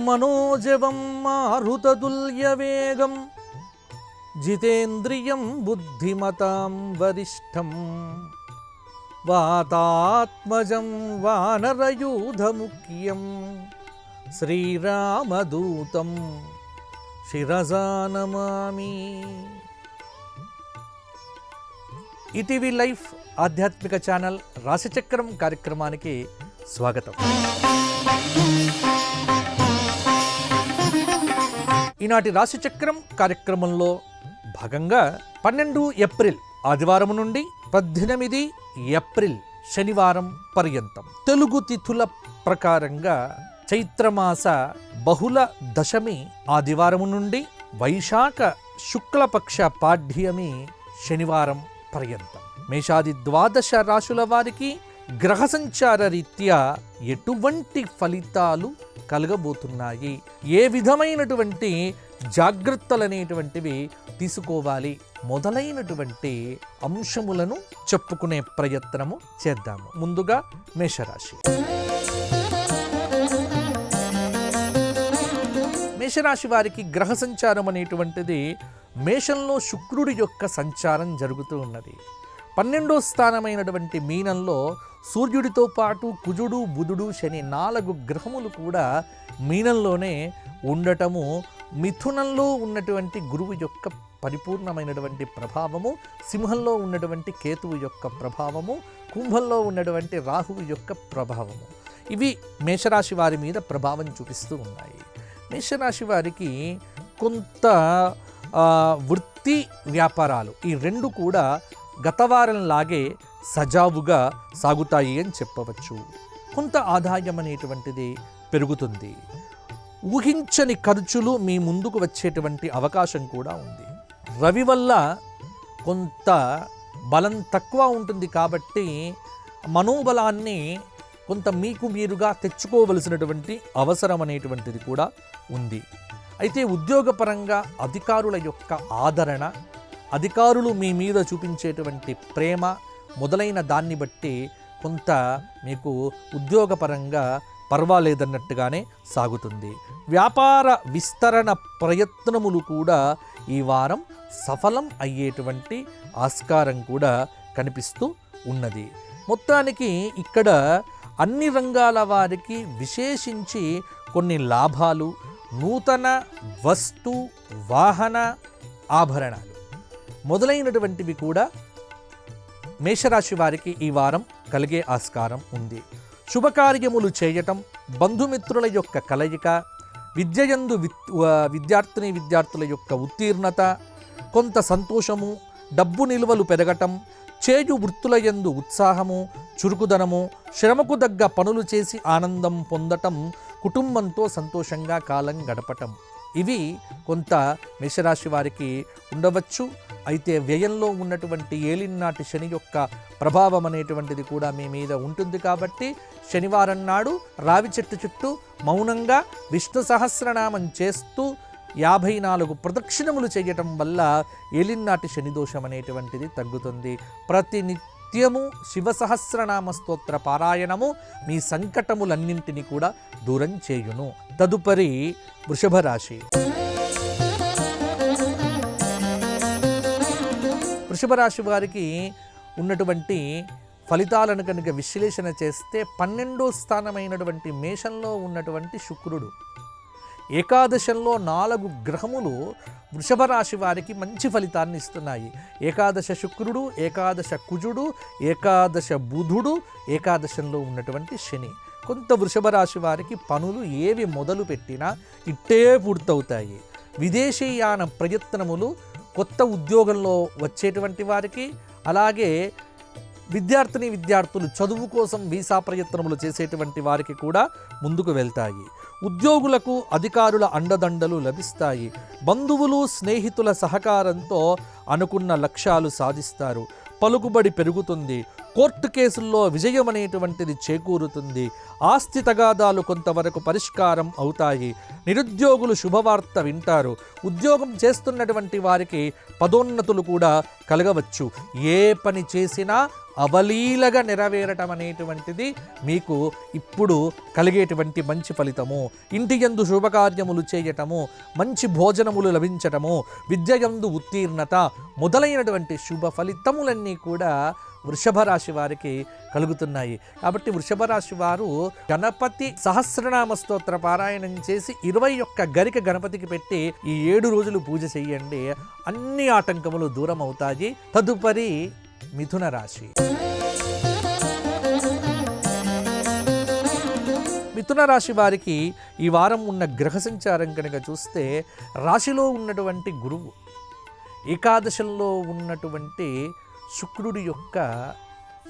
మనోజవం మారుతతుల్యవేగం జితేంద్రియం బుద్ధిమతాం వరిష్టం వాతాత్మజం వానరయూధముఖ్యం శ్రీరామదూతం శిరసా నమామి. ETV life ఆధ్యాత్మిక channel రాశిచక్రం కార్యక్రమానికి స్వాగతం. ఈనాటి రాశిచక్రం కార్యక్రమంలో భాగంగా 12 ఏప్రిల్ ఆదివారం నుండి 18 ఏప్రిల్ శనివారం పర్యంతం తెలుగు తిథుల ప్రకారంగా చైత్రమాస బహుళ దశమి ఆదివారం నుండి వైశాఖ శుక్లపక్ష పాడ్యమి శనివారం పర్యంతం మేషాది 12 రాశుల వారికి గ్రహ సంచార రీత్యా ఎటువంటి ఫలితాలు కలగబోతున్నాయి, ఏ విధమైనటువంటి జాగ్రత్తలనేటువంటివి తీసుకోవాలి మొదలైనటువంటి అంశములను చెప్పుకునే ప్రయత్నము చేద్దాము. ముందుగా మేషరాశి. మేషరాశి వారికి గ్రహ సంచారం అనేటువంటిది మేషంలో శుక్రుడి యొక్క సంచారం జరుగుతూ ఉన్నది. 12వ స్థానమైనటువంటి మీనంలో సూర్యుడితో పాటు కుజుడు, బుధుడు, శని 4 గ్రహములు కూడా మీనంలోనే ఉండటము, మిథునంలో ఉన్నటువంటి గురువు యొక్క పరిపూర్ణమైనటువంటి ప్రభావము, సింహంలో ఉన్నటువంటి కేతువు యొక్క ప్రభావము, కుంభంలో ఉన్నటువంటి రాహువు యొక్క ప్రభావము, ఇవి మేషరాశి వారి మీద ప్రభావం చూపిస్తూ ఉన్నాయి. మేషరాశి వారికి కొంత వృత్తి వ్యాపారాలు ఈ రెండు కూడా గత వారంలాగే సజావుగా సాగుతాయి అని చెప్పవచ్చు. కొంత ఆదాయం అనేటువంటిది పెరుగుతుంది. ఊహించని ఖర్చులు మీ ముందుకు వచ్చేటువంటి అవకాశం కూడా ఉంది. రవి వల్ల కొంత బలం తక్కువ ఉంటుంది కాబట్టి మనోబలాన్ని కొంత మీకు మీరుగా తెచ్చుకోవలసినటువంటి అవసరం అనేటువంటిది కూడా ఉంది. అయితే ఉద్యోగపరంగా అధికారుల యొక్క ఆదరణ, అధికారులు మీ మీద చూపించేటువంటి ప్రేమ మొదలైన దాన్ని బట్టి కొంత మీకు ఉద్యోగపరంగా పర్వాలేదన్నట్టుగానే సాగుతుంది. వ్యాపార విస్తరణ ప్రయత్నములు కూడా ఈ వారం సఫలం అయ్యేటువంటి ఆస్కారం కూడా కనిపిస్తూ ఉన్నది. మొత్తానికి ఇక్కడ అన్ని రంగాల వారికి విశేషించి కొన్ని లాభాలు, నూతన వస్తు వాహన ఆభరణాలు మొదలైనటువంటివి కూడా మేషరాశి వారికి ఈ వారం కలిగే ఆస్కారం ఉంది. శుభకార్యములు చేయటం, బంధుమిత్రుల యొక్క కలయిక, విద్యయందు విద్యార్థుల యొక్క ఉత్తీర్ణత, కొంత సంతోషము, డబ్బు నిల్వలు పెరగటం, చేయు వృత్తులయందు ఉత్సాహము, చురుకుదనము, శ్రమకు దగ్గ పనులు చేసి ఆనందం పొందటం, కుటుంబంతో సంతోషంగా కాలం గడపటం, ఇవి కొంత మేషరాశి వారికి ఉండవచ్చు. అయితే వ్యయంలో ఉన్నటువంటి ఏలినాటి శని యొక్క ప్రభావం అనేటువంటిది కూడా మీ మీద ఉంటుంది కాబట్టి శనివారం నాడు రావి చెట్టు చుట్టూ మౌనంగా విష్ణు సహస్రనామం చేస్తూ 54 ప్రదక్షిణములు చేయటం వల్ల ఏలినాటి శని దోషం అనేటువంటిది తగ్గుతుంది. ప్రతినిత్యము శివ సహస్రనామ స్తోత్ర పారాయణము మీ సంకటములన్నింటినీ కూడా దూరం చేయును. తదుపరి వృషభ రాశి. వృషభ రాశి వారికి ఉన్నటువంటి ఫలితాలను కనుక విశ్లేషణ చేస్తే 12వ స్థానమైనటువంటి మేషంలో ఉన్నటువంటి శుక్రుడు, ఏకాదశంలో 4 గ్రహములు వృషభ రాశి వారికి మంచి ఫలితాన్ని ఇస్తున్నాయి. ఏకాదశ శుక్రుడు, ఏకాదశ కుజుడు, ఏకాదశ బుధుడు, ఏకాదశంలో ఉన్నటువంటి శని. కొంత వృషభ రాశి వారికి పనులు ఏవి మొదలు పెట్టినా ఇట్టే పూర్తవుతాయి. విదేశీయాన ప్రయత్నములు, కొత్త ఉద్యోగంలో వచ్చేటువంటి వారికి, అలాగే విద్యార్థులు చదువు కోసం వీసా ప్రయత్నములు చేసేటువంటి వారికి కూడా ముందుకు వెళ్తాయి. ఉద్యోగులకు అధికారుల అండదండలు లభిస్తాయి. బంధువులు స్నేహితుల సహకారంతో అనుకున్న లక్ష్యాలు సాధిస్తారు. పలుకుబడి పెరుగుతుంది. కోర్టు కేసుల్లో విజయం అనేటువంటిది చేకూరుతుంది. ఆస్తి తగాదాలు కొంతవరకు పరిష్కారం అవుతాయి. నిరుద్యోగులు శుభవార్త వింటారు. ఉద్యోగం చేస్తున్నటువంటి వారికి పదోన్నతులు కూడా కలగవచ్చు. ఏ పని చేసినా అవలీలగా నెరవేరటం అనేటువంటిది మీకు ఇప్పుడు కలిగేటువంటి మంచి ఫలితము. ఇంటి యందు శుభకార్యములు చేయటము, మంచి భోజనములు లభించటము, విద్య యందు ఉత్తీర్ణత మొదలైనటువంటి శుభ ఫలితములన్నీ కూడా వృషభ రాశి వారికి కలుగుతున్నాయి. కాబట్టి వృషభ రాశి వారు గణపతి సహస్రనామ స్తోత్ర పారాయణం చేసి 21 గరిక గణపతికి పెట్టి ఈ 7 రోజులు పూజ చేయండి. అన్ని ఆటంకములు దూరం అవుతాయి. తదుపరి మిథున రాశి. మిథున రాశి వారికి ఈ వారం ఉన్న గ్రహ సంచారం కనుక చూస్తే రాశిలో ఉన్నటువంటి గురువు, ఏకాదశంలో ఉన్నటువంటి శుక్రుడి యొక్క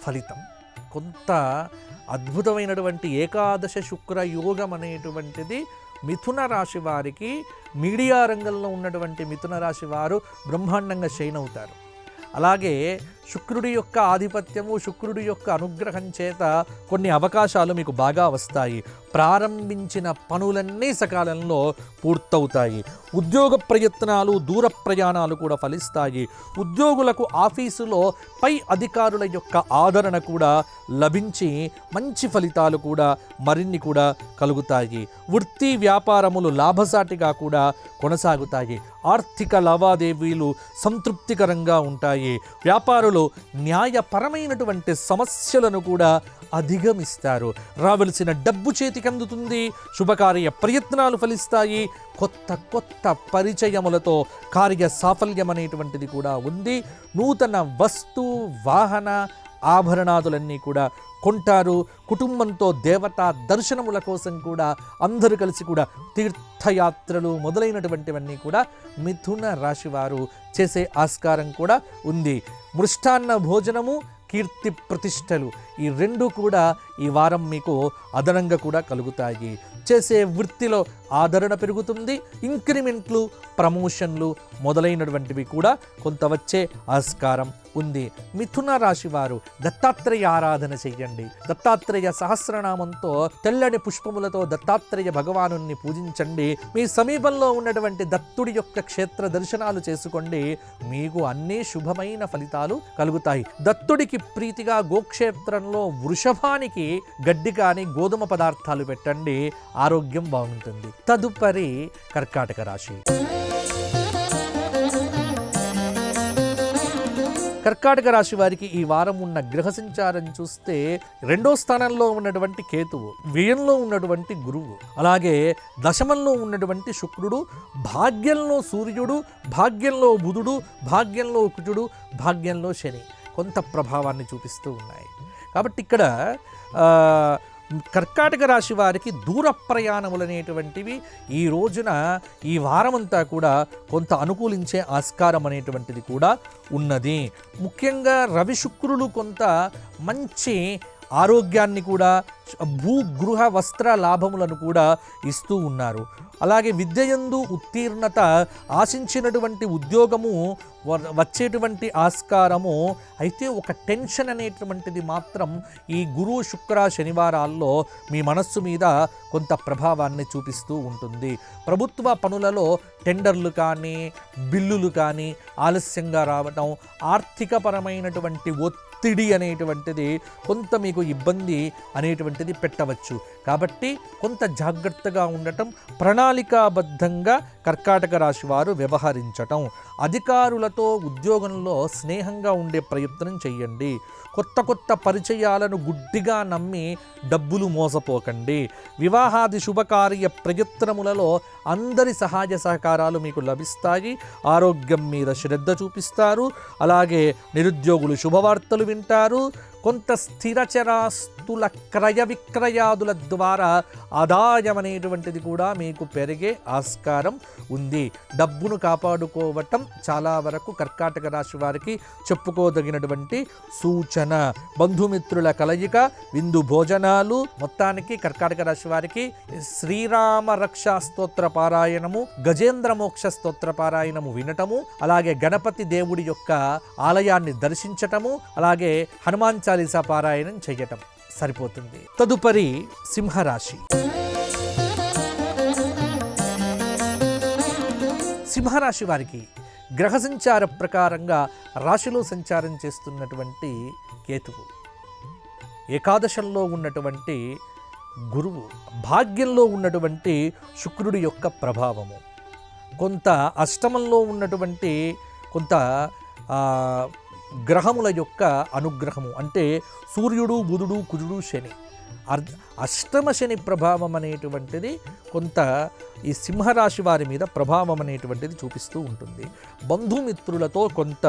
ఫలితం కొంత అద్భుతమైనటువంటి ఏకాదశ శుక్ర యోగం అనేటువంటిది మిథున రాశి వారికి, మీడియా రంగంలో ఉన్నటువంటి మిథున రాశి వారు బ్రహ్మాండంగా షైన్ అవుతారు. అలాగే శుక్రుడి యొక్క ఆధిపత్యము, శుక్రుడి యొక్క అనుగ్రహం చేత కొన్ని అవకాశాలు మీకు బాగా వస్తాయి. ప్రారంభించిన పనులన్నీ సకాలంలో పూర్తవుతాయి. ఉద్యోగ ప్రయత్నాలు, దూర ప్రయాణాలు కూడా ఫలిస్తాయి. ఉద్యోగులకు ఆఫీసులో పై అధికారుల యొక్క ఆదరణ కూడా లభించి మంచి ఫలితాలు కూడా మరిన్ని కూడా కలుగుతాయి. వృత్తి వ్యాపారములు లాభసాటిగా కూడా కొనసాగుతాయి. ఆర్థిక లావాదేవీలు సంతృప్తికరంగా ఉంటాయి. వ్యాపారులు న్యాయపరమైనటువంటి సమస్యలను కూడా అధిగమిస్తారు. రావలసిన డబ్బు చేతికి అందుతుంది. శుభకార్య ప్రయత్నాలు ఫలిస్తాయి. కొత్త కొత్త పరిచయములతో కార్య సాఫల్యం అనేటువంటిది కూడా ఉంది. నూతన వస్తు వాహన ఆభరణాదులన్నీ కూడా కొంటారు. కుటుంబంతో దేవతా దర్శనముల కోసం కూడా అందరూ కలిసి కూడా తీర్థయాత్రలు మొదలైనటువంటివన్నీ కూడా మిథున రాశి వారు చేసే ఆస్కారం కూడా ఉంది. మృష్టాన్న భోజనము, కీర్తి ప్రతిష్టలు ఈ రెండు కూడా ఈ వారం మీకు అదనంగా కూడా కలుగుతాయి. చేసే వృత్తిలో ఆదరణ పెరుగుతుంది. ఇంక్రిమెంట్లు, ప్రమోషన్లు మొదలైనటువంటివి కూడా కొంత వచ్చే ఆస్కారం ఉంది. మిథున రాశి వారు దత్తాత్రేయ ఆరాధన చెయ్యండి. దత్తాత్రేయ సహస్రనామంతో తెల్లని పుష్పములతో దత్తాత్రేయ భగవాను పూజించండి. మీ సమీపంలో ఉన్నటువంటి దత్తుడి యొక్క క్షేత్ర దర్శనాలు చేసుకోండి. మీకు అన్ని శుభమైన ఫలితాలు కలుగుతాయి. దత్తుడికి ప్రీతిగా గోక్షేత్రంలో వృషభానికి గడ్డి కానీ గోధుమ పదార్థాలు పెట్టండి. ఆరోగ్యం బాగుంటుంది. తదుపరి కర్కాటక రాశి. కర్కాటక రాశి వారికి ఈ వారం ఉన్న గ్రహ సంచారం చూస్తే 2వ స్థానంలో ఉన్నటువంటి కేతువు, వ్యయంలో ఉన్నటువంటి గురువు, అలాగే దశమంలో ఉన్నటువంటి శుక్రుడు, భాగ్యంలో సూర్యుడు, భాగ్యంలో బుధుడు, భాగ్యంలో కుజుడు, భాగ్యంలో శని కొంత ప్రభావాన్ని చూపిస్తూ ఉన్నాయి. కాబట్టి ఇక్కడ కర్కాటక రాశి వారికి దూర ప్రయాణములు అనేటువంటివి ఈ రోజున ఈ వారమంతా కూడా కొంత అనుకూలించే ఆస్కారం అనేటువంటిది కూడా ఉన్నది. ముఖ్యంగా రవి శుక్రులు కొంత మంచి ఆరోగ్యాన్ని కూడా, భూగృహ వస్త్ర లాభములను కూడా ఇస్తూ ఉన్నారు. అలాగే విద్యయందు ఉత్తీర్ణత, ఆశించినటువంటి ఉద్యోగము వచ్చేటువంటి ఆస్కారము. అయితే ఒక టెన్షన్ అనేటువంటిది మాత్రం ఈ గురు శుక్ర శనివారాల్లో మీ మనస్సు మీద కొంత ప్రభావాన్ని చూపిస్తూ ఉంటుంది. ప్రభుత్వ పనులలో టెండర్లు కానీ బిల్లులు కానీ ఆలస్యంగా రావటం, ఆర్థికపరమైనటువంటి ఒత్తిడి అనేటువంటిది కొంత మీకు ఇబ్బంది అనేటువంటిది పెట్టవచ్చు. కాబట్టి కొంత జాగ్రత్తగా ఉండటం, ప్రణాళికాబద్ధంగా కర్కాటక రాశి వారు వ్యవహరించటం, అధికారులతో ఉద్యోగంలో స్నేహంగా ఉండే ప్రయత్నం చేయండి. కొత్త కొత్త పరిచయాలను గుడ్డిగా నమ్మి డబ్బులు మోసపోకండి. వివాహాది శుభకార్య ప్రయత్నములలో అందరి సహాయ సహకారాలు మీకు లభిస్తాయి. ఆరోగ్యం మీద శ్రద్ధ చూపిస్తారు. అలాగే నిరుద్యోగులు శుభవార్తలు వింటారు. కొంత స్థిరచరాస్తుల క్రయ విక్రయాదుల ద్వారా ఆదాయం అనేటువంటిది కూడా మీకు పెరిగే ఆస్కారం ఉంది. డబ్బును కాపాడుకోవటం చాలా వరకు కర్కాటక రాశి వారికి చెప్పుకోదగినటువంటి సూచన. బంధుమిత్రుల కలయిక, విందు భోజనాలు, మొత్తానికి కర్కాటక రాశి వారికి శ్రీరామ రక్షా స్తోత్ర పారాయణము, గజేంద్ర మోక్ష స్తోత్ర పారాయణము వినటము, అలాగే గణపతి దేవుడి యొక్క ఆలయాన్ని దర్శించటము, అలాగే హనుమాన్ చాలీసా పారాయణం చెయ్యటం సరిపోతుంది. తదుపరి సింహరాశి. సింహరాశి వారికి గ్రహ సంచార ప్రకారంగా రాశిలో సంచారం చేస్తున్నటువంటి కేతువు, ఏకాదశంలో ఉన్నటువంటి గురువు, భాగ్యంలో ఉన్నటువంటి శుక్రుడి యొక్క ప్రభావము, కొంత అష్టమంలో ఉన్నటువంటి కొంత గ్రహముల యొక్క అనుగ్రహము, అంటే సూర్యుడు, బుధుడు, కుజుడు, శని, అష్టమ శని ప్రభావం అనేటువంటిది కొంత ఈ సింహరాశి వారి మీద ప్రభావం అనేటువంటిది చూపిస్తూ ఉంటుంది. బంధుమిత్రులతో కొంత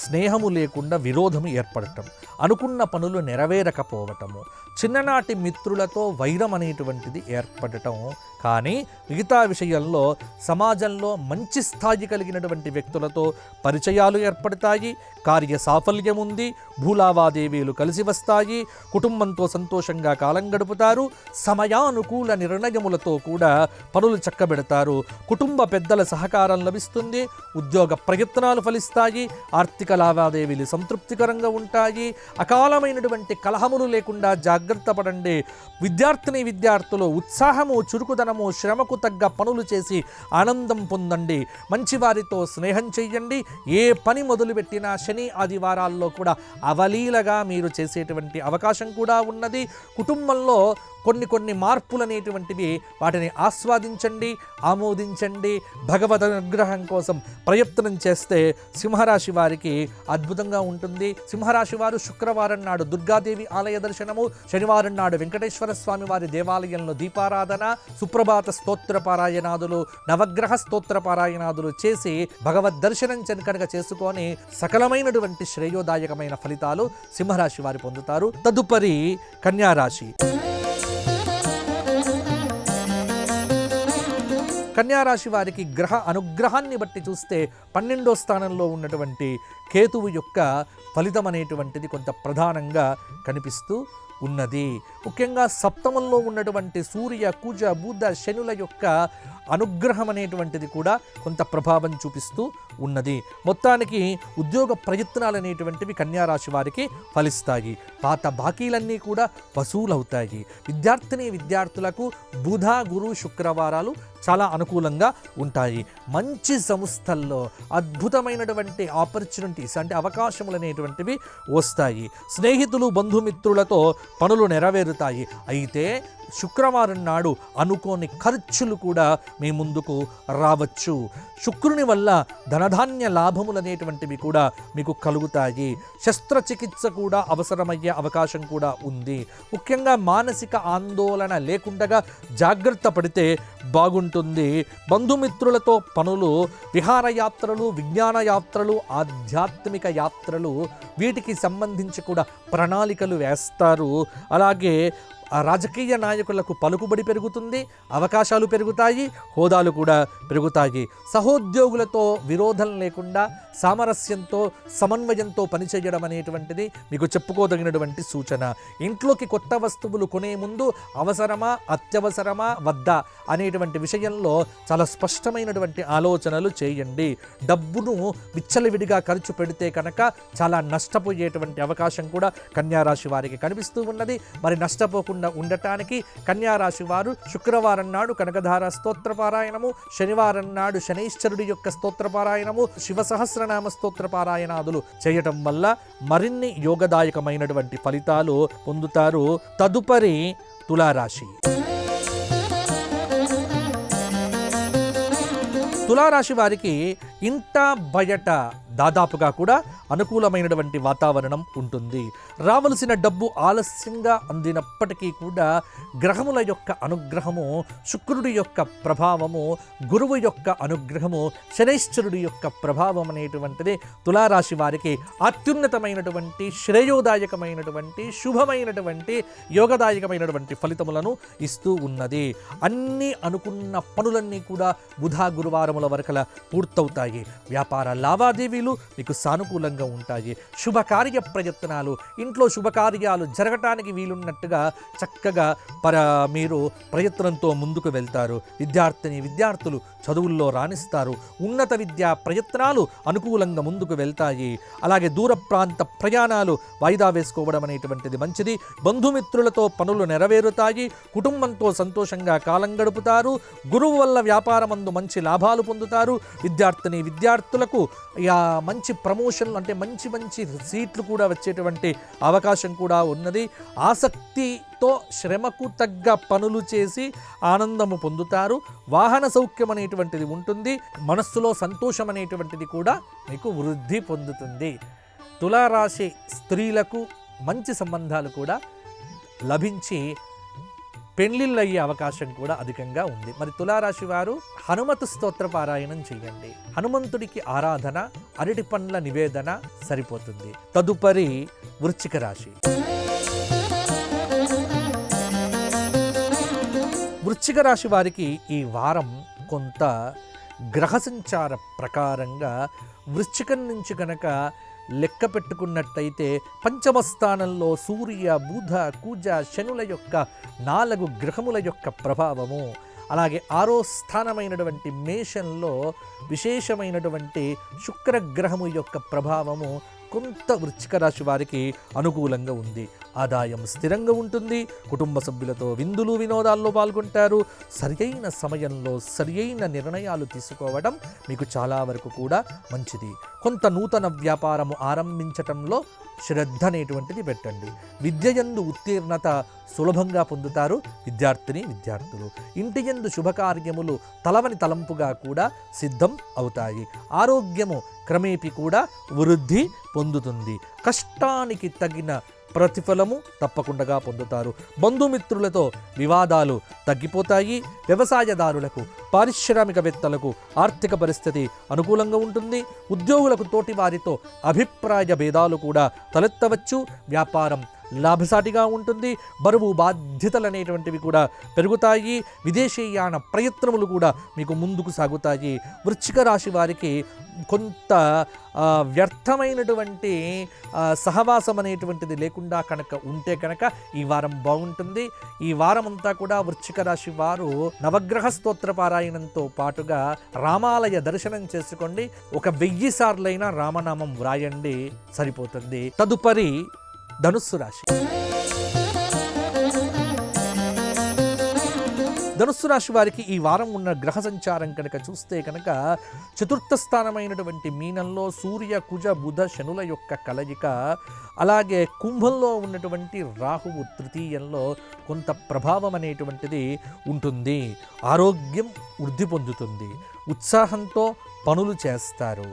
స్నేహము లేకుండా విరోధము ఏర్పడటం, అనుకున్న పనులు నెరవేరకపోవటము, చిన్ననాటి మిత్రులతో వైరం అనేటువంటిది ఏర్పడటం. కానీ మిగతా విషయంలో సమాజంలో మంచి స్థాయి కలిగినటువంటి వ్యక్తులతో పరిచయాలు ఏర్పడతాయి, కార్య సాఫల్యం ఉంది, భూలావాదేవీలు కలిసి వస్తాయి, కుటుంబంతో సంతోషంగా కాలం గడుపుతారు, సమయానుకూల నిర్ణయములతో కూడా పనులు చక్కబెడతారు, కుటుంబ పెద్దల సహకారం లభిస్తుంది, ఉద్యోగ ప్రయత్నాలు ఫలిస్తాయి, ఆర్థిక లావాదేవీలు సంతృప్తికరంగా ఉంటాయి, అకాలమైనటువంటి కలహములు లేకుండా జాగ్రత్త పడండి. విద్యార్థులు ఉత్సాహము, చురుకుదనము, శ్రమకు తగ్గ పనులు చేసి ఆనందం పొందండి. మంచివారితో స్నేహం చెయ్యండి. ఏ పని మొదలుపెట్టినా శని ఆదివారాల్లో కూడా అవలీలగా మీరు చేసేటువంటి అవకాశం కూడా ఉన్నది. కుటుంబంలో కొన్ని మార్పులు అనేటువంటివి, వాటిని ఆస్వాదించండి, ఆమోదించండి. భగవద్ అనుగ్రహం కోసం ప్రయత్నం చేస్తే సింహరాశి వారికి అద్భుతంగా ఉంటుంది. సింహరాశి వారు శుక్రవారం నాడు దుర్గాదేవి ఆలయ దర్శనము, శనివారం నాడు వెంకటేశ్వర స్వామి వారి దేవాలయంలో దీపారాధన, సుప్రభాత స్తోత్ర పారాయణాదులు, నవగ్రహ స్తోత్ర పారాయణాదులు చేసి భగవద్ దర్శనం కనుక చేసుకొని సకలమైనటువంటి శ్రేయోదాయకమైన ఫలితాలు సింహరాశి వారు పొందుతారు. తదుపరి కన్యారాశి. కన్యారాశి వారికి గ్రహ అనుగ్రహాన్ని బట్టి చూస్తే 12వ స్థానంలో ఉన్నటువంటి కేతువు యొక్క ఫలితం అనేటువంటిది కొంత ప్రధానంగా కనిపిస్తూ ఉన్నది. ముఖ్యంగా సప్తమంలో ఉన్నటువంటి సూర్య, కుజ, బుధ, శనుల యొక్క అనుగ్రహం అనేటువంటిది కూడా కొంత ప్రభావం చూపిస్తూ ఉన్నది. మొత్తానికి ఉద్యోగ ప్రయత్నాలు అనేటువంటివి కన్యారాశి వారికి ఫలిస్తాయి. పాత బాకీలన్నీ కూడా వసూలవుతాయి. విద్యార్థులకు బుధ, గురు, శుక్రవారాలు చాలా అనుకూలంగా ఉంటాయి. మంచి సంస్థల్లో అద్భుతమైనటువంటి ఆపర్చునిటీస్ అంటే అవకాశములు అనేటువంటివి వస్తాయి. స్నేహితులు, బంధుమిత్రులతో పనులు నెరవేరుతాయి. అయితే శుక్రవారం నాడు అనుకోని ఖర్చులు కూడా మీ ముందుకు రావచ్చు. శుక్రుని వల్ల ధనధాన్య లాభములు అనేటువంటివి కూడా మీకు కలుగుతాయి. శస్త్రచికిత్స కూడా అవసరమయ్యే అవకాశం కూడా ఉంది. ముఖ్యంగా మానసిక ఆందోళన లేకుండా జాగ్రత్త పడితే బాగుంటుంది. బంధుమిత్రులతో పనులు, విహారయాత్రలు, విజ్ఞాన యాత్రలు, ఆధ్యాత్మిక యాత్రలు, వీటికి సంబంధించి కూడా ప్రణాళికలు వేస్తారు. అలాగే రాజకీయ నాయకులకు పలుకుబడి పెరుగుతుంది, అవకాశాలు పెరుగుతాయి, హోదాలు కూడా పెరుగుతాయి. సహోద్యోగులతో విరోధం లేకుండా సామరస్యంతో, సమన్వయంతో పనిచేయడం అనేటువంటిది మీకు చెప్పుకోదగినటువంటి సూచన. ఇంట్లోకి కొత్త వస్తువులు కొనే ముందు అవసరమా, అత్యవసరమా, వద్దా అనేటువంటి విషయంలో చాలా స్పష్టమైనటువంటి ఆలోచనలు చేయండి. డబ్బును విచ్చలవిడిగా ఖర్చు పెడితే కనుక చాలా నష్టపోయేటువంటి అవకాశం కూడా కన్యారాశి వారికి కనిపిస్తూ ఉన్నది. మరి నష్టపోకుండా ఉండటానికి కన్యారాశి వారు శుక్రవారం నాడు కనకధార స్తోత్ర పారాయణము, శనివారం నాడు శనైశ్చరుడి యొక్క స్తోత్ర పారాయణము, శివ సహస్రనామ స్తోత్ర పారాయణాదులు చేయటం వల్ల మరిన్ని యోగదాయకమైనటువంటి ఫలితాలు పొందుతారు. తదుపరి తులారాశి. తులారాశి వారికి ఇంట బయట దాదాపుగా కూడా అనుకూలమైనటువంటి వాతావరణం ఉంటుంది. రావలసిన డబ్బు ఆలస్యంగా అందినప్పటికీ కూడా గ్రహముల యొక్క అనుగ్రహము, శుక్రుడి యొక్క ప్రభావము, గురువు యొక్క అనుగ్రహము, శనైశ్చరుడి యొక్క ప్రభావం అనేటువంటిది తులారాశి వారికి అత్యున్నతమైనటువంటి, శ్రేయోదాయకమైనటువంటి, శుభమైనటువంటి, యోగదాయకమైనటువంటి ఫలితములను ఇస్తూ ఉన్నది. అన్నీ అనుకున్న పనులన్నీ కూడా బుధ, గురువారముల వరకల పూర్తవుతాయి. వ్యాపార లావాదేవీలు మీకు సానుకూలంగా ఉంటాయి. శుభకార్య ప్రయత్నాలు, ఇంట్లో శుభకార్యాలు జరగటానికి వీలున్నట్టుగా చక్కగా మీరు ప్రయత్నంతో ముందుకు వెళ్తారు. విద్యార్థులు చదువుల్లో రాణిస్తారు. ఉన్నత విద్యా ప్రయత్నాలు అనుకూలంగా ముందుకు వెళ్తాయి. అలాగే దూర ప్రాంత ప్రయాణాలు వాయిదా వేసుకోవడం అనేటువంటిది మంచిది. బంధుమిత్రులతో పనులు నెరవేరుతాయి. కుటుంబంతో సంతోషంగా కాలం గడుపుతారు. గురువు వల్ల వ్యాపారమందు మంచి లాభాలు పొందుతారు. విద్యార్థులకు మంచి ప్రమోషన్లు అంటే మంచి మంచి సీట్లు కూడా వచ్చేటువంటి అవకాశం కూడా ఉన్నది. ఆసక్తితో శ్రమకు తగ్గ పనులు చేసి ఆనందము పొందుతారు. వాహన సౌఖ్యం అనేటువంటిది ఉంటుంది. మనస్సులో సంతోషం అనేటువంటిది కూడా మీకు వృద్ధి పొందుతుంది. తులారాశి స్త్రీలకు మంచి సంబంధాలు కూడా లభించి పెళ్లిళ్ళు అయ్యే అవకాశం కూడా అధికంగా ఉంది. మరి తులారాశి వారు హనుమతు స్తోత్ర పారాయణం చేయండి. హనుమంతుడికి ఆరాధన, అరటి పండ్ల నివేదన సరిపోతుంది. తదుపరి వృశ్చిక రాశి. వృశ్చిక రాశి వారికి ఈ వారం కొంత గ్రహ సంచార ప్రకారంగా వృశ్చికం నుంచి కనుక లెక్క పెట్టుకున్నట్టయితే పంచమ స్థానంలో సూర్య, బుధ, కుజ, శనుల యొక్క 4 గ్రహముల యొక్క ప్రభావము, అలాగే 6వ స్థానమైనటువంటి మేషంలో విశేషమైనటువంటి శుక్రగ్రహము యొక్క ప్రభావము కొంత వృశ్చిక రాశి వారికి అనుకూలంగా ఉంది. ఆదాయం స్థిరంగా ఉంటుంది. కుటుంబ సభ్యులతో విందులు వినోదాల్లో పాల్గొంటారు. సరియైన సమయంలో సరియైన నిర్ణయాలు తీసుకోవడం మీకు చాలా వరకు కూడా మంచిది. కొంత నూతన వ్యాపారము ఆరంభించటంలో శ్రద్ధ అనేటువంటిది పెట్టండి. విద్యయందు ఉత్తీర్ణత సులభంగా పొందుతారు విద్యార్థులు. ఇంటి యందు శుభకార్యములు తలవని తలంపుగా కూడా సిద్ధం అవుతాయి. ఆరోగ్యము క్రమేపీ కూడా వృద్ధి పొందుతుంది. కష్టానికి తగిన ప్రతిఫలము తప్పకుండా పొందుతారు. బంధుమిత్రులతో వివాదాలు తగ్గిపోతాయి. వ్యవసాయదారులకు, పారిశ్రామికవేత్తలకు ఆర్థిక పరిస్థితి అనుకూలంగా ఉంటుంది. ఉద్యోగులకు తోటి వారితో అభిప్రాయ భేదాలు కూడా తలెత్తవచ్చు. వ్యాపారం లాభసాటిగా ఉంటుంది. బరువు బాధ్యతలు అనేటువంటివి కూడా పెరుగుతాయి. విదేశీయాన ప్రయత్నములు కూడా మీకు ముందుకు సాగుతాయి. వృశ్చిక రాశి వారికి కొంత వ్యర్థమైనటువంటి సహవాసం అనేటువంటిది లేకుండా కనుక ఉంటే కనుక ఈ వారం బాగుంటుంది. ఈ వారం అంతా కూడా వృశ్చిక రాశి వారు నవగ్రహ స్తోత్ర పారాయణంతో పాటుగా రామాలయ దర్శనం చేసుకోండి. ఒక 1000 సార్లైనా రామనామం వ్రాయండి, సరిపోతుంది. తదుపరి ధనుస్సు రాశి. ధనుస్సు రాశి వారికి ఈ వారం ఉన్న గ్రహ సంచారం కనుక చూస్తే కనుక చతుర్థ స్థానమైనటువంటి మీనంలో సూర్య, కుజ, బుధ, శనుల యొక్క కలయిక, అలాగే కుంభంలో ఉన్నటువంటి రాహువు తృతీయంలో కొంత ప్రభావం అనేటువంటిది ఉంటుంది. ఆరోగ్యం వృద్ధి పొందుతుంది. ఉత్సాహంతో పనులు చేస్తారు.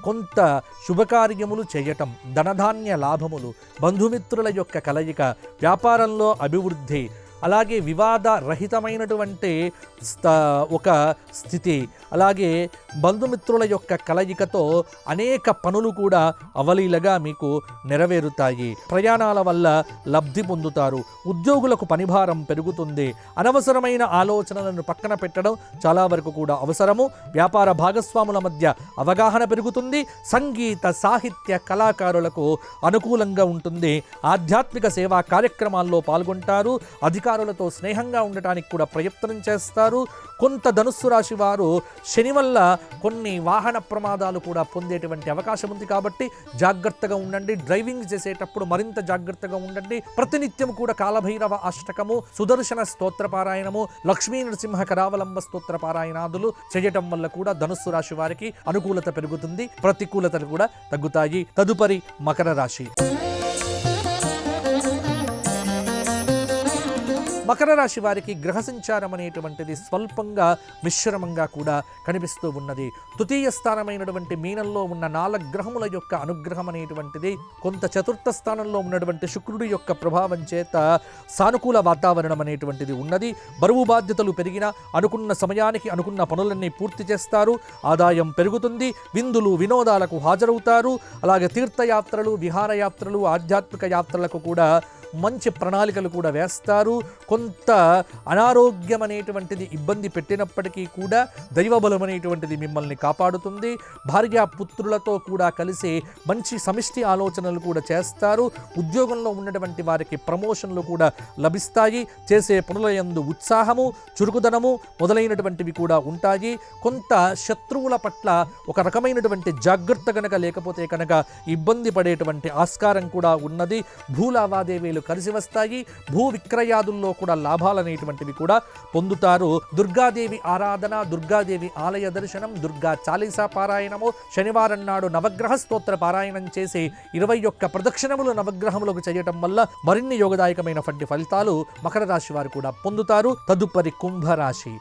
కొంత శుభకార్యములు చేయటం, ధనధాన్య లాభములు, బంధుమిత్రుల యొక్క కలయిక, వ్యాపారంలో అభివృద్ధి, అలాగే వివాద రహితమైనటువంటి ఒక స్థితి, అలాగే బంధుమిత్రుల యొక్క కలయికతో అనేక పనులు కూడా అవలీలగా మీకు నెరవేరుతాయి. ప్రయాణాల వల్ల లబ్ధి పొందుతారు. ఉద్యోగులకు పనిభారం పెరుగుతుంది. అనవసరమైన ఆలోచనలను పక్కన పెట్టడం చాలా వరకు కూడా అవసరము. వ్యాపార భాగస్వాముల మధ్య అవగాహన పెరుగుతుంది. సంగీత, సాహిత్య కళాకారులకు అనుకూలంగా ఉంటుంది. ఆధ్యాత్మిక సేవా కార్యక్రమాల్లో పాల్గొంటారు. అధికారులతో స్నేహంగా ఉండటానికి కూడా ప్రయత్నం చేస్తారు. కొంత ధనుస్సు రాశి వారు శని వల్ల కొన్ని వాహన ప్రమాదాలు కూడా పొందేటువంటి అవకాశం ఉంది కాబట్టి జాగ్రత్తగా ఉండండి. డ్రైవింగ్ చేసేటప్పుడు మరింత జాగ్రత్తగా ఉండండి. ప్రతినిత్యం కూడా కాలభైరవ అష్టకము, సుదర్శన స్తోత్ర పారాయణము, లక్ష్మీ నరసింహ కరావలంబ స్తోత్ర పారాయణాదులు చేయటం వల్ల కూడా ధనుస్సు రాశి వారికి అనుకూలత పెరుగుతుంది. ప్రతికూలతలు కూడా తగ్గుతాయి. తదుపరి మకర రాశి. మకర రాశి వారికి గ్రహ సంచారం అనేటువంటిది స్వల్పంగా మిశ్రమంగా కూడా కనిపిస్తూ ఉన్నది. తృతీయ స్థానమైనటువంటి మీనంలో ఉన్న 4 గ్రహముల యొక్క అనుగ్రహం అనేటువంటిది కొంత చతుర్థ స్థానంలో ఉన్నటువంటి శుక్రుడి యొక్క ప్రభావం చేత సానుకూల వాతావరణం అనేటువంటిది ఉన్నది. బరువు బాధ్యతలు పెరిగినా అనుకున్న సమయానికి అనుకున్న పనులన్నీ పూర్తి చేస్తారు. ఆదాయం పెరుగుతుంది. విందులు వినోదాలకు హాజరవుతారు. అలాగే తీర్థయాత్రలు, విహారయాత్రలు, ఆధ్యాత్మిక యాత్రలకు కూడా మంచి ప్రణాళికలు కూడా వేస్తారు. కొంత అనారోగ్యం అనేటువంటిది ఇబ్బంది పెట్టినప్పటికీ కూడా దైవబలం అనేటువంటిది మిమ్మల్ని కాపాడుతుంది. భార్యాపుత్రులతో కూడా కలిసి మంచి సమిష్టి ఆలోచనలు కూడా చేస్తారు. ఉద్యోగంలో ఉన్నటువంటి వారికి ప్రమోషన్లు కూడా లభిస్తాయి. చేసే పనుల యందు ఉత్సాహము, చురుకుదనము మొదలైనటువంటివి కూడా ఉంటాయి. కొంత శత్రువుల పట్ల ఒక రకమైనటువంటి జాగ్రత్త కనుక లేకపోతే కనుక ఇబ్బంది పడేటువంటి ఆస్కారం కూడా ఉన్నది. భూలావాదేవీలు రూపాయలు కలిసి వస్తాయి. భూ విక్రయాదుల్లో కూడా లాభాలు అనేటువంటివి కూడా పొందుతారు. దుర్గాదేవి ఆరాధన, దుర్గాదేవి ఆలయ దర్శనం, దుర్గా చాలీసా పారాయణము, శనివారం నాడు నవగ్రహ స్తోత్ర పారాయణం చేసి 21 ప్రదక్షిణములు నవగ్రహములకు చేయటం వల్ల మరిన్ని యోగదాయకమైనటువంటి ఫలితాలు మకర రాశి వారు కూడా పొందుతారు. తదుపరి కుంభరాశి.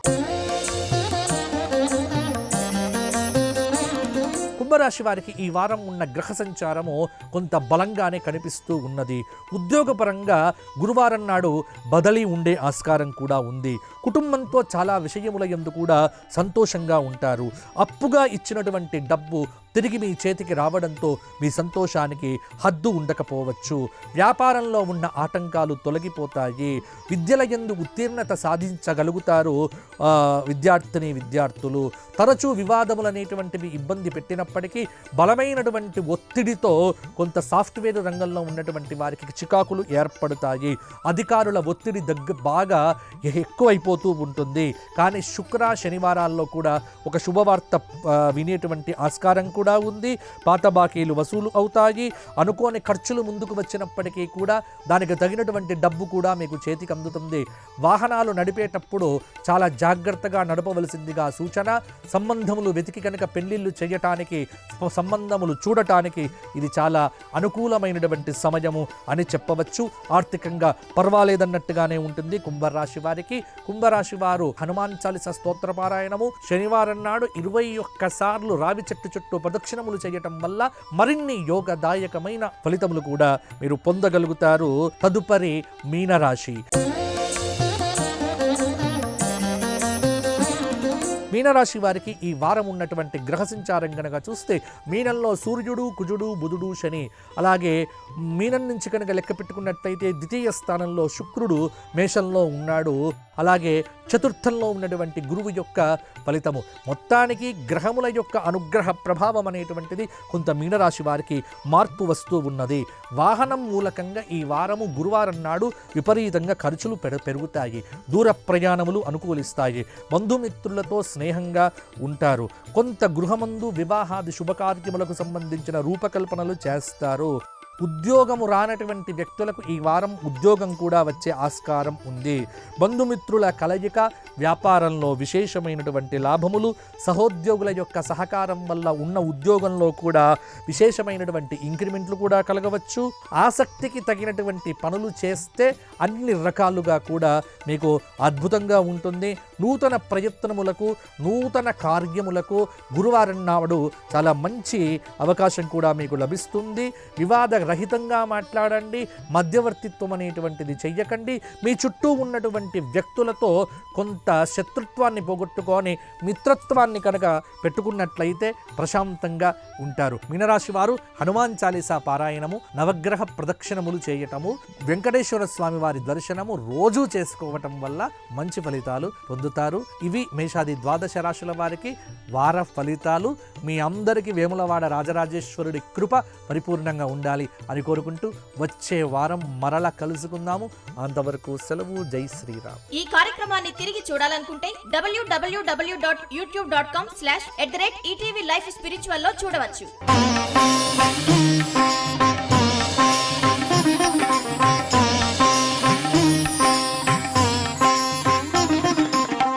కుంభరాశి వారికి ఈ వారం ఉన్న గ్రహ సంచారము కొంత బలంగానే కనిపిస్తూ ఉన్నది. ఉద్యోగపరంగా గురువారం నాడు బదిలీ ఉండే ఆస్కారం కూడా ఉంది. కుటుంబంతో చాలా విషయముల యందు కూడా సంతోషంగా ఉంటారు. అప్పుగా ఇచ్చినటువంటి డబ్బు తిరిగి మీ చేతికి రావడంతో మీ సంతోషానికి హద్దు ఉండకపోవచ్చు. వ్యాపారంలో ఉన్న ఆటంకాలు తొలగిపోతాయి. విద్యల యందు ఉత్తీర్ణత సాధించగలుగుతారు విద్యార్థులు. తరచూ వివాదములు అనేటువంటివి ఇబ్బంది పెట్టినప్పటికీ బలమైనటువంటి ఒత్తిడితో కొంత సాఫ్ట్వేర్ రంగంలో ఉన్నటువంటి వారికి చికాకులు ఏర్పడతాయి. అధికారుల ఒత్తిడి బాగా ఎక్కువైపోతూ ఉంటుంది. కానీ శుక్ర శనివారాల్లో కూడా ఒక శుభవార్త వినేటువంటి ఆస్కారం కూడా ఉంది. పాత బాకీలు వసూలు అవుతాయి. అనుకోని ఖర్చులు ముందుకు వచ్చినప్పటికీ కూడా దానికి తగినటువంటి డబ్బు కూడా మీకు చేతికి అందుతుంది. వాహనాలు నడిపేటప్పుడు చాలా జాగ్రత్తగా నడపవలసిందిగా సూచన. సంబంధములు వెతికి కనుక పెళ్లిళ్ళు చేయటానికి, సంబంధములు చూడటానికి ఇది చాలా అనుకూలమైనటువంటి సమయము అని చెప్పవచ్చు. ఆర్థికంగా పర్వాలేదన్నట్టుగానే ఉంటుంది కుంభరాశి వారికి. కుంభరాశి వారు హనుమాన్ చాలీసా స్తోత్ర పారాయణము, శనివారం నాడు 21 సార్లు రావి చెట్టు చుట్టూ ప్రదక్షిణములు చేయటం వల్ల మరిన్ని యోగదాయకమైన ఫలితములు కూడా మీరు పొందగలుగుతారు. తదుపరి మీనరాశి. మీనరాశి వారికి ఈ వారం ఉన్నటువంటి గ్రహ సంచారం కనుక చూస్తే మీనంలో సూర్యుడు, కుజుడు, బుధుడు, శని, అలాగే మీనం నుంచి కనుక లెక్క పెట్టుకున్నట్లయితే ద్వితీయ స్థానంలో శుక్రుడు మేషంలో ఉన్నాడు. అలాగే చతుర్థంలో ఉన్నటువంటి గురువు యొక్క ఫలితము. మొత్తానికి గ్రహముల యొక్క అనుగ్రహ ప్రభావం అనేటువంటిది కొంత మీనరాశి వారికి మార్పు వస్తూ ఉన్నది. వాహనం మూలకంగా ఈ వారము గురువారం నాడు విపరీతంగా ఖర్చులు పెరుగుతాయి. దూర ప్రయాణములు అనుకూలిస్తాయి. బంధుమిత్రులతో స్నేహంగా ఉంటారు. కొంత గృహమందు వివాహాది శుభకార్యములకు సంబంధించిన రూపకల్పనలు చేస్తారు. ఉద్యోగము రానటువంటి వ్యక్తులకు ఈ వారం ఉద్యోగం కూడా వచ్చే ఆస్కారం ఉంది. బంధుమిత్రుల కలయిక, వ్యాపారంలో విశేషమైనటువంటి లాభములు, సహోద్యోగుల యొక్క సహకారం వల్ల ఉన్న ఉద్యోగంలో కూడా విశేషమైనటువంటి ఇంక్రిమెంట్లు కూడా కలగవచ్చు. ఆసక్తికి తగినటువంటి పనులు చేస్తే అన్ని రకాలుగా కూడా మీకు అద్భుతంగా ఉంటుంది. నూతన ప్రయత్నములకు, నూతన కార్యములకు గురువారం నాడు చాలా మంచి అవకాశం కూడా మీకు లభిస్తుంది. వివాద రహితంగా మాట్లాడండి. మధ్యవర్తిత్వం అనేటువంటిది చెయ్యకండి. మీ చుట్టూ ఉన్నటువంటి వ్యక్తులతో కొంత శత్రుత్వాన్ని పోగొట్టుకొని మిత్రత్వాన్ని కనుక పెట్టుకున్నట్లయితే ప్రశాంతంగా ఉంటారు. మీనరాశి వారు హనుమాన్ చాలీసా పారాయణము, నవగ్రహ ప్రదక్షిణములు చేయటము, వెంకటేశ్వర స్వామి వారి దర్శనము రోజూ చేసుకోవటం వల్ల మంచి ఫలితాలు పొందుతారు. ఇవి మేషాది ద్వాదశ రాశుల వారికి వార ఫలితాలు. మీ అందరికీ వేములవాడ రాజరాజేశ్వరుడి కృప పరిపూర్ణంగా ఉండాలి అని కోరుకుంటూ వచ్చే వారం మరల కలుసుకుందాము. అంతవరకు సెలవు. జై శ్రీరామ్. ఈ కార్యక్రమాన్ని తిరిగి చూడాలనుకుంటే www.youtube.com/ETV Life Spiritual లో చూడవచ్చు.